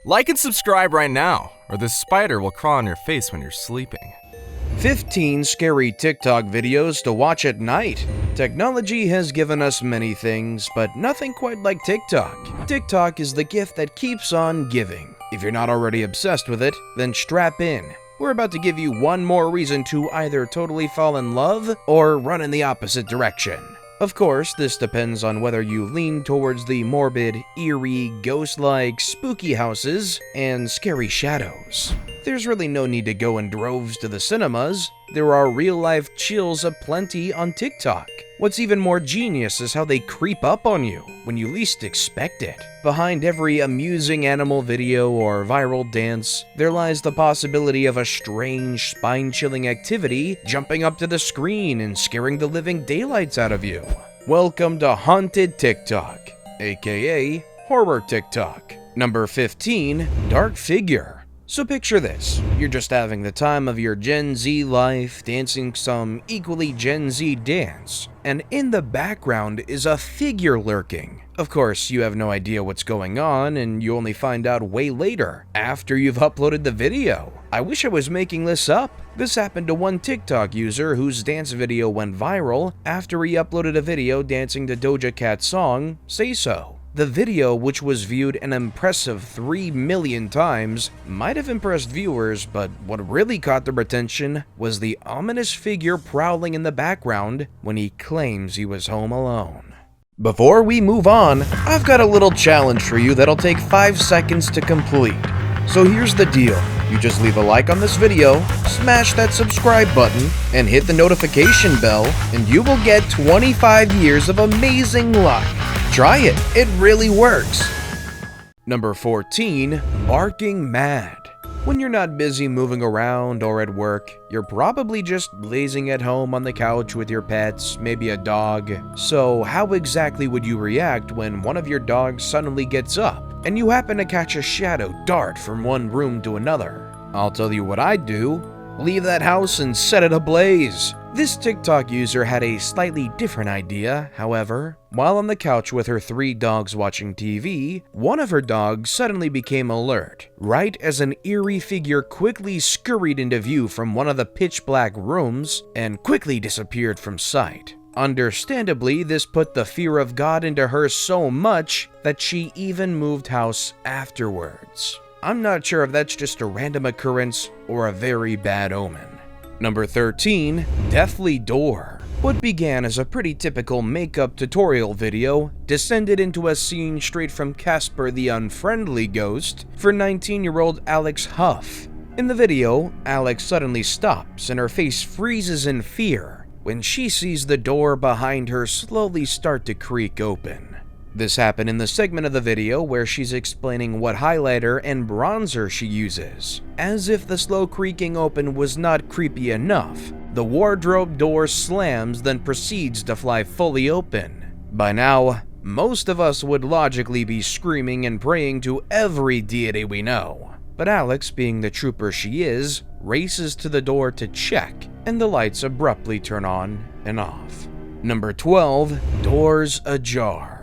Like and subscribe right now, or this spider will crawl on your face when you're sleeping. 15 scary TikTok videos to watch at night. Technology has given us many things, but nothing quite like TikTok. TikTok is the gift that keeps on giving. If you're not already obsessed with it, then strap in. We're about to give you one more reason to either totally fall in love or run in the opposite direction. Of course, this depends on whether you lean towards the morbid, eerie, ghost-like, spooky houses and scary shadows. There's really no need to go in droves to the cinemas. There are real-life chills aplenty on TikTok. What's even more genius is how they creep up on you when you least expect it. Behind every amusing animal video or viral dance, there lies the possibility of a strange, spine-chilling activity jumping up to the screen and scaring the living daylights out of you. Welcome to Haunted TikTok, aka Horror TikTok. Number 15, Dark Figure. So picture this, you're just having the time of your Gen Z life, dancing some equally Gen Z dance, and in the background is a figure lurking. Of course, you have no idea what's going on, and you only find out way later, after you've uploaded the video. I wish I was making this up. This happened to one TikTok user whose dance video went viral after he uploaded a video dancing to Doja Cat's song, Say So. The video, which was viewed an impressive 3 million times, might have impressed viewers, but what really caught their attention was the ominous figure prowling in the background when he claims he was home alone. Before we move on, I've got a little challenge for you that'll take 5 seconds to complete. So here's the deal. You just leave a like on this video, smash that subscribe button, and hit the notification bell, and you will get 25 years of amazing luck. Try it, it really works. Number 14, Barking Mad. When you're not busy moving around or at work, you're probably just lazing at home on the couch with your pets, maybe a dog. So how exactly would you react when one of your dogs suddenly gets up and you happen to catch a shadow dart from one room to another? I'll tell you what I'd do. Leave that house and set it ablaze. This TikTok user had a slightly different idea, however. While on the couch with her 3 dogs watching TV, one of her dogs suddenly became alert, right as an eerie figure quickly scurried into view from one of the pitch-black rooms and quickly disappeared from sight. Understandably, this put the fear of God into her so much that she even moved house afterwards. I'm not sure if that's just a random occurrence or a very bad omen. Number 13, Deathly Door. What began as a pretty typical makeup tutorial video descended into a scene straight from Casper the Unfriendly Ghost for 19-year-old Alex Huff. In the video, Alex suddenly stops and her face freezes in fear when she sees the door behind her slowly start to creak open. This happened in the segment of the video where she's explaining what highlighter and bronzer she uses. As if the slow creaking open was not creepy enough, the wardrobe door slams then proceeds to fly fully open. By now, most of us would logically be screaming and praying to every deity we know. But Alex, being the trooper she is, races to the door to check, and the lights abruptly turn on and off. Number 12, Doors Ajar.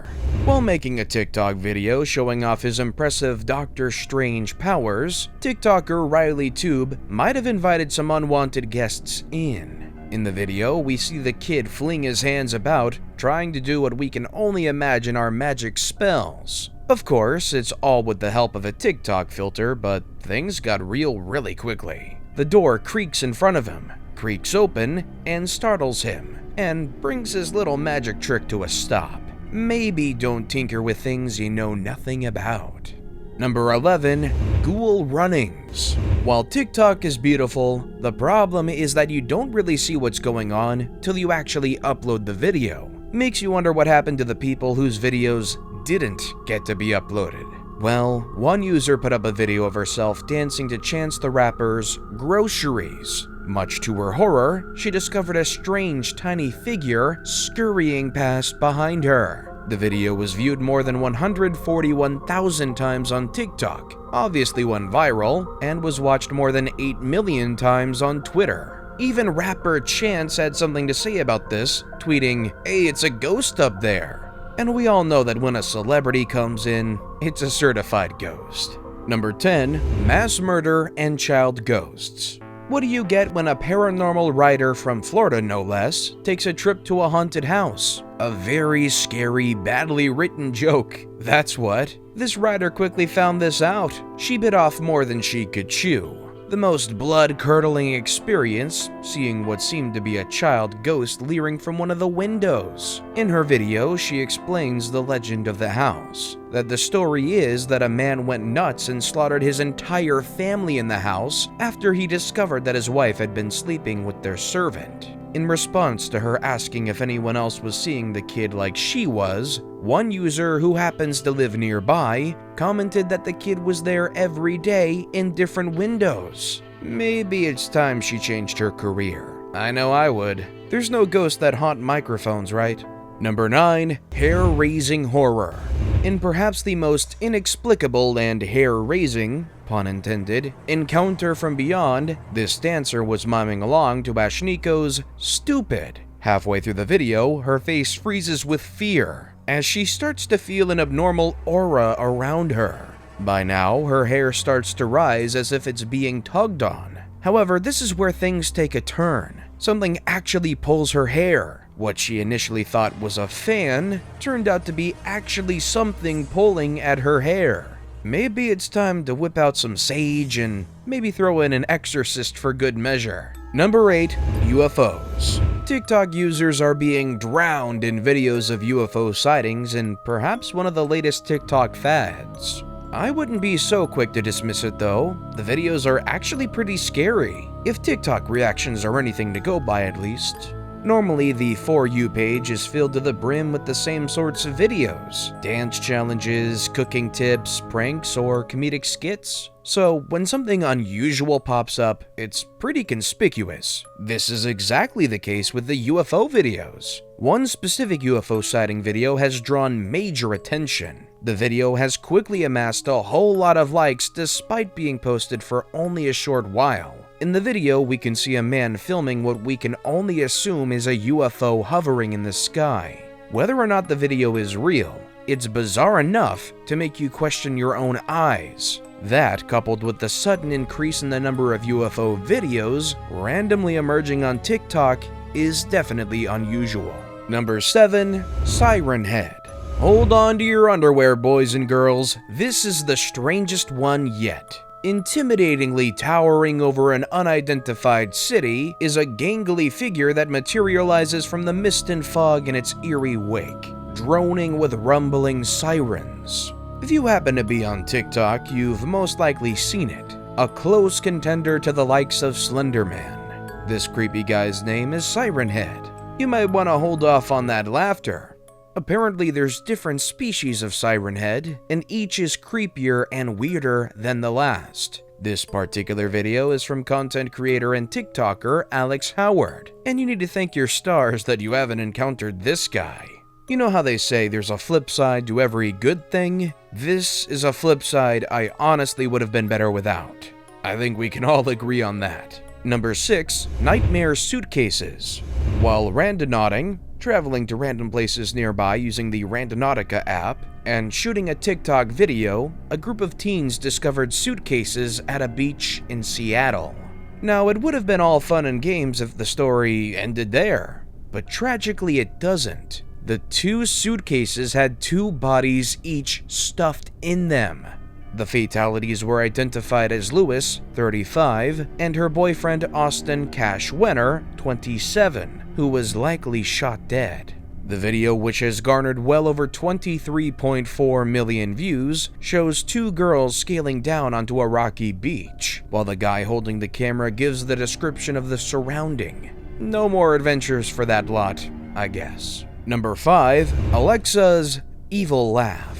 While making a TikTok video showing off his impressive Doctor Strange powers, TikToker Riley Tube might have invited some unwanted guests in. In the video, we see the kid fling his hands about, trying to do what we can only imagine are magic spells. Of course, it's all with the help of a TikTok filter, but things got real really quickly. The door creaks in front of him, creaks open, and startles him, and brings his little magic trick to a stop. Maybe don't tinker with things you know nothing about. Number 11, Ghoul Runnings. While TikTok is beautiful, the problem is that you don't really see what's going on till you actually upload the video. Makes you wonder what happened to the people whose videos didn't get to be uploaded. Well, one user put up a video of herself dancing to Chance the Rapper's Groceries. Much to her horror, she discovered a strange tiny figure scurrying past behind her. The video was viewed more than 141,000 times on TikTok, obviously went viral, and was watched more than 8 million times on Twitter. Even rapper Chance had something to say about this, tweeting, "Hey, it's a ghost up there." And we all know that when a celebrity comes in, it's a certified ghost. Number 10. Mass murder and child ghosts. What do you get when a paranormal writer from Florida, no less, takes a trip to a haunted house? A very scary, badly written joke. That's what. This writer quickly found this out. She bit off more than she could chew. The most blood-curdling experience, seeing what seemed to be a child ghost leering from one of the windows. In her video, she explains the legend of the house. That the story is that a man went nuts and slaughtered his entire family in the house after he discovered that his wife had been sleeping with their servant. In response to her asking if anyone else was seeing the kid like she was, one user who happens to live nearby commented that the kid was there every day in different windows. Maybe it's time she changed her career. I know I would. There's no ghosts that haunt microphones, right? Number 9. Hair-raising horror. In perhaps the most inexplicable and hair-raising, pun intended, encounter from beyond, this dancer was miming along to Ashniko's "Stupid." Halfway through the video, her face freezes with fear as she starts to feel an abnormal aura around her. By now, her hair starts to rise as if it's being tugged on. However, this is where things take a turn. Something actually pulls her hair. What she initially thought was a fan turned out to be actually something pulling at her hair. Maybe it's time to whip out some sage and maybe throw in an exorcist for good measure. Number 8. UFOs. TikTok users are being drowned in videos of UFO sightings and perhaps one of the latest TikTok fads. I wouldn't be so quick to dismiss it though. The videos are actually pretty scary, if TikTok reactions are anything to go by at least. Normally, the For You page is filled to the brim with the same sorts of videos: dance challenges, cooking tips, pranks, or comedic skits. So when something unusual pops up, it's pretty conspicuous. This is exactly the case with the UFO videos. One specific UFO sighting video has drawn major attention. The video has quickly amassed a whole lot of likes despite being posted for only a short while. In the video, we can see a man filming what we can only assume is a UFO hovering in the sky. Whether or not the video is real, it's bizarre enough to make you question your own eyes. That, coupled with the sudden increase in the number of UFO videos randomly emerging on TikTok, is definitely unusual. Number 7. Siren Head. Hold on to your underwear, boys and girls. This is the strangest one yet. Intimidatingly towering over an unidentified city is a gangly figure that materializes from the mist and fog in its eerie wake, droning with rumbling sirens. If you happen to be on TikTok, you've most likely seen it, a close contender to the likes of Slender Man. This creepy guy's name is Siren Head. You might want to hold off on that laughter. Apparently there's different species of Siren Head, and each is creepier and weirder than the last. This particular video is from content creator and TikToker Alex Huff, and you need to thank your stars that you haven't encountered this guy. You know how they say there's a flip side to every good thing? This is a flip side I honestly would have been better without. I think we can all agree on that. Number 6. Nightmare suitcases. While randonauting, traveling to random places nearby using the Randonautica app, and shooting a TikTok video, a group of teens discovered suitcases at a beach in Seattle. Now, it would have been all fun and games if the story ended there, but tragically it doesn't. The 2 suitcases had 2 bodies each stuffed in them. The fatalities were identified as Lewis, 35, and her boyfriend Austin Cash Wenner, 27, who was likely shot dead. The video, which has garnered well over 23.4 million views, shows 2 girls scaling down onto a rocky beach, while the guy holding the camera gives the description of the surrounding. No more adventures for that lot, I guess. Number 5. Alexa's evil laugh.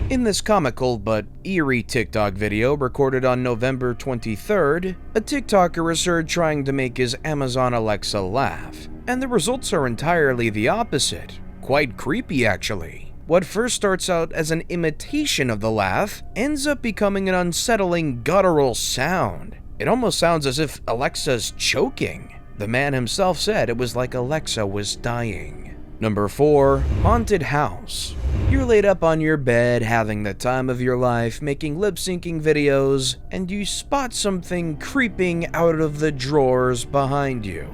In this comical but eerie TikTok video recorded on November 23rd, a TikToker is heard trying to make his Amazon Alexa laugh, and the results are entirely the opposite. Quite creepy, actually. What first starts out as an imitation of the laugh ends up becoming an unsettling guttural sound. It almost sounds as if Alexa's choking. The man himself said it was like Alexa was dying. Number 4. Haunted house. You're laid up on your bed having the time of your life making lip-syncing videos, and you spot something creeping out of the drawers behind you.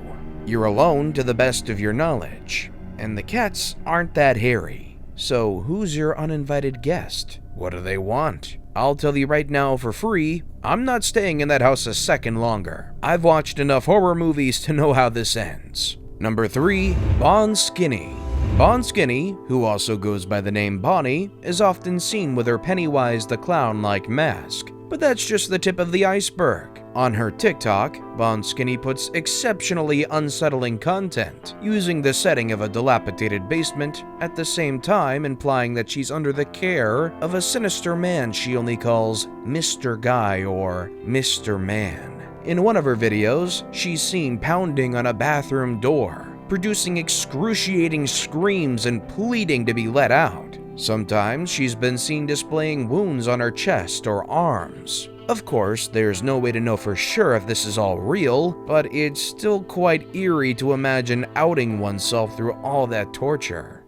You're alone to the best of your knowledge, and the cats aren't that hairy. So who's your uninvited guest? What do they want? I'll tell you right now for free, I'm not staying in that house a second longer. I've watched enough horror movies to know how this ends. Number 3. Skinney. Skinney, who also goes by the name Bonnie, is often seen with her Pennywise the Clown-like mask. But that's just the tip of the iceberg. On her TikTok, Skinney puts exceptionally unsettling content, using the setting of a dilapidated basement, at the same time implying that she's under the care of a sinister man she only calls Mr. Guy or Mr. Man. In one of her videos, she's seen pounding on a bathroom door, producing excruciating screams and pleading to be let out. Sometimes she's been seen displaying wounds on her chest or arms. Of course, there's no way to know for sure if this is all real, but it's still quite eerie to imagine outing oneself through all that torture.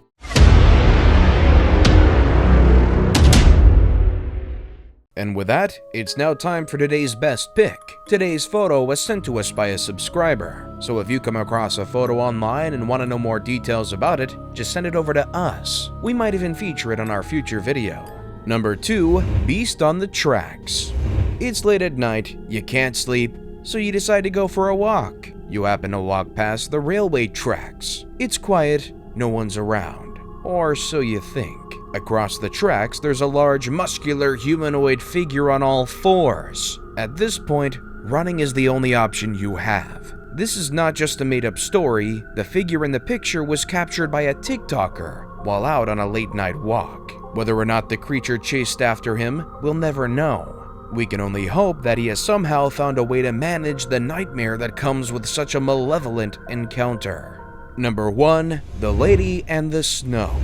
And with that, it's now time for today's best pick. Today's photo was sent to us by a subscriber, so if you come across a photo online and want to know more details about it, just send it over to us. We might even feature it on our future video. Number 2. Beast on the Tracks. It's late at night, you can't sleep, so you decide to go for a walk. You happen to walk past the railway tracks. It's quiet, no one's around. Or so you think. Across the tracks, there's a large, muscular, humanoid figure on all fours. At this point, running is the only option you have. This is not just a made-up story. The figure in the picture was captured by a TikToker while out on a late-night walk. Whether or not the creature chased after him, we'll never know. We can only hope that he has somehow found a way to manage the nightmare that comes with such a malevolent encounter. Number 1. The Lady and the Snow.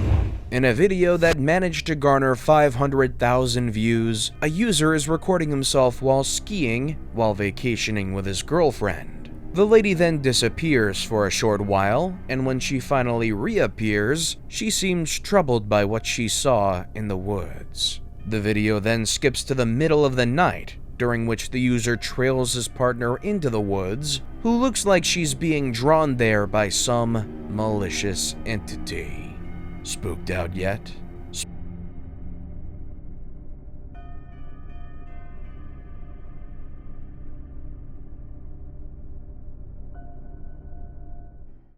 In a video that managed to garner 500,000 views, a user is recording himself while skiing while vacationing with his girlfriend. The lady then disappears for a short while, and when she finally reappears, she seems troubled by what she saw in the woods. The video then skips to the middle of the night, during which the user trails his partner into the woods, who looks like she's being drawn there by some malicious entity. Spooked out yet?